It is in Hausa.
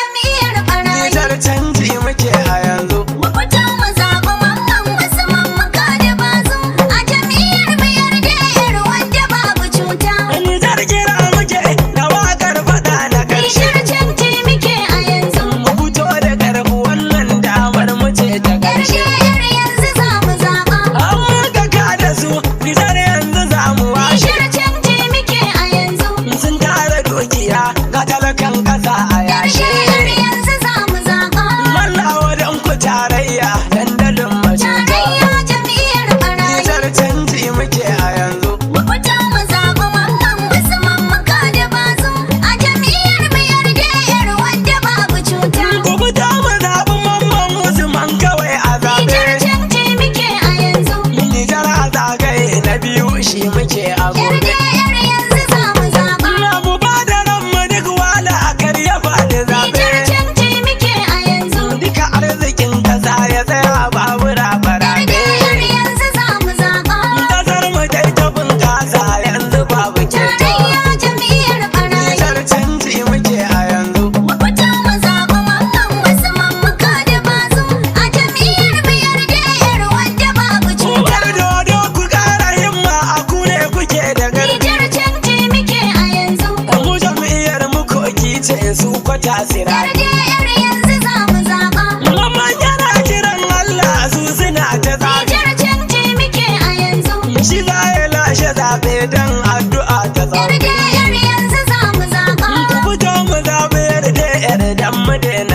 Nijar canji muke a yanzu. Mu fito mu zaɓi mamman wasu mammuka da bazu. A jam'iyyar mu yarda yar wanda babu cuta. Nijar kira muke da waƙar faɗa na ƙarshe. Nijar canji muke a yanzu. Mu fito da ƙarfi wannan damar mu ce ta ƙarshe. Yar yanzu za mu zaɓa. An muka kada su, Nijar yanzu za mu washe. Nijar canji muke a yanzu. Sun tara dukiya ga talakan ƙasa a yashe. Yar yanzu za mu zaɓa. Mallawa don ku tarayya dandalin majuta. Tarayya jam'iyyar barayi. Nijar canji muke a yanzu. Mu fito mu zaɓi mamman wasu mammuka da bazu. A jam'iyyar mu yarda yar wanda babu cuta. Ku fito mu zaɓi mamman Usman kawai a zaɓe. Nijar canji muke a yanzu. Nijar a zagaye na biyu shi muke a gobe. Yar yanzu za mu zaɓa. Na mu ba da ranmu duk wala a karya faɗi zaɓe. Nijar canji muke a yanzu. Duka arzikin ƙasa ya tsaya babu rabe-rabe. Yar yanzu za mu zaɓa. Ƙasar mu dai ta bunƙasa yanzu babu kyauta. Tarayya jam'iyyar barayi. Nijar canji muke a yanzu. Mu fito mu zaɓi mamman wasu mammuka da bazu. A jam'iyyar mu yarda yar wanda babu cuta. Uwar dodo ku ƙara himma a ku ne kuke da ƙarfi. Nijar canji muke a yanzu. Mu jam'iyyar mu koki ce su kwata sirari. Yar yanzu za mu zaɓa. Mamman yana kiran Allah su suna ta zaɓe. Nijar canji muke a yanzu. Shi za ya lashe zaɓe don addu'a ta zaɓe. Yar yanzu za mu zaɓa. Ku fito mu zaɓe da yardan mu daina